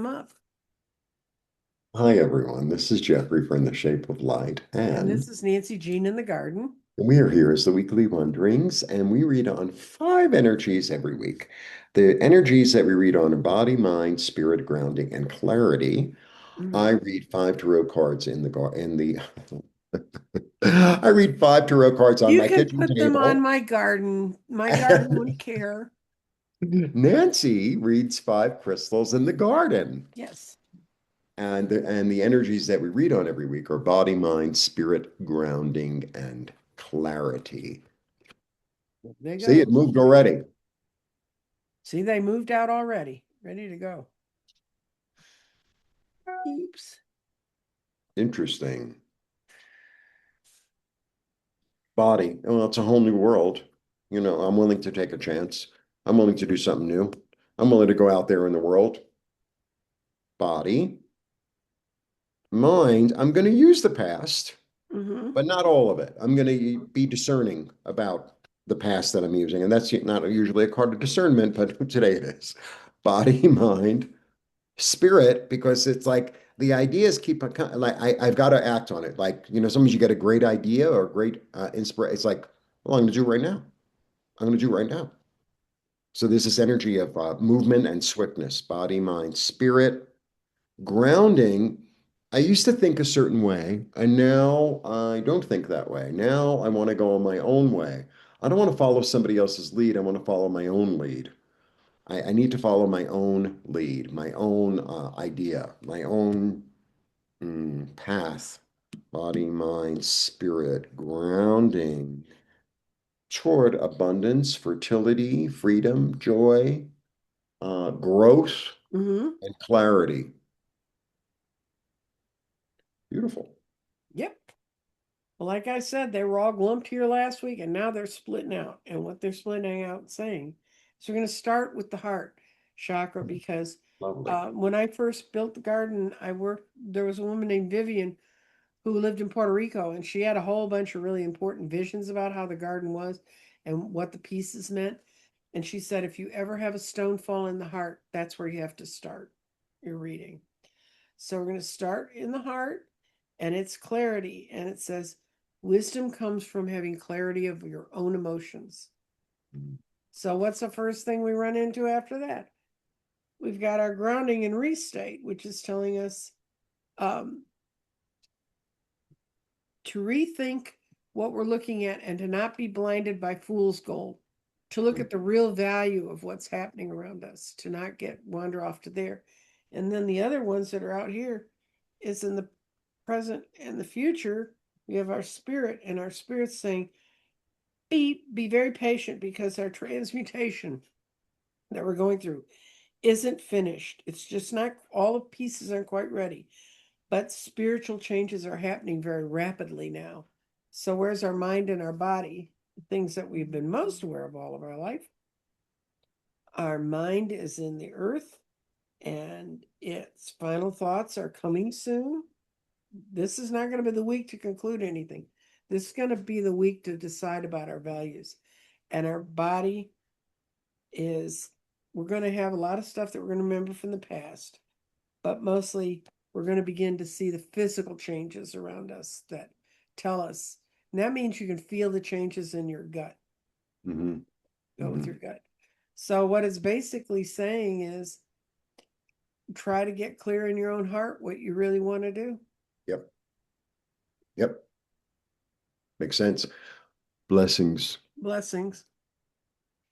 them up. Hi, everyone. This is Jeffrey from The Shape of Light, And and this is Nancy Jean in the garden. we are here as the Weekly Wanderings, and we read on 5 energies every week. The energies that we read on are body, mind, spirit, grounding, and clarity. I Mhm. read 5 tarot cards in the I read 5 tarot cards on You my can kitchen put them on table. my garden. My garden wouldn't care. Nancy reads 5 crystals in the garden. Yes. And the energies that we read on every week are body, mind, spirit, grounding, and clarity. They See, go. it moved already. See, they moved out already. Ready to go. Oops. Interesting. Body. Well, it's a whole new world. I'm willing to take a chance. I'm willing to do something new. I'm willing to go out there in the world. Body. Mind. I'm going to use the past, Mm-hmm. but not all of it. I'm going to be discerning about the past that I'm using. And that's not usually a card of discernment, but today it is. Body, mind, spirit, because it's like the ideas keep like I've got to act on it. Like, sometimes you get a great idea or a great inspiration. It's like, well, I'm going to do right now. I'm going to do right now. So there's this energy of movement and swiftness, body, mind, spirit, grounding. I used to think a certain way, and now I don't think that way. Now I want to go on my own way. I don't want to follow somebody else's lead. I want to follow my own lead. I need to follow my own lead, my own idea, my own path, body, mind, spirit, grounding toward abundance, fertility, freedom, joy, growth, Mm-hmm. and clarity. Beautiful. Yep. Well, like I said, they were all lumped here last week, and now they're splitting out. And what they're splitting out and saying. So we're going to start with the heart chakra because Lovely. when I first built the garden, there was a woman named Vivian who lived in Puerto Rico, and she had a whole bunch of really important visions about how the garden was and what the pieces meant. And she said, if you ever have a stone fall in the heart, that's where you have to start your reading. So we're going to start in the heart, and it's clarity. And it says, wisdom comes from having clarity of your own emotions. So, what's the first thing we run into after that? We've got our grounding and restate, which is telling us um, to rethink what we're looking at and to not be blinded by fool's gold, to look at the real value of what's happening around us, to not get wander off to there. And then the other ones that are out here is in the present and the future. We have our spirit, and our spirit's saying, be very patient because our transmutation that we're going through isn't finished. It's just not all the pieces aren't quite ready. But spiritual changes are happening very rapidly now. So, where's our mind and our body? Things that we've been most aware of all of our life. Our mind is in the earth and its final thoughts are coming soon. This is not going to be the week to conclude anything. This is going to be the week to decide about our values. And our body is, we're going to have a lot of stuff that we're going to remember from the past, but mostly we're going to begin to see the physical changes around us that tell us. And that means you can feel the changes in your gut. Mm-hmm. Go with Mm-hmm. your gut. So, what it's basically saying is try to get clear in your own heart what you really want to do. Yep. Yep. Makes sense. Blessings. Blessings.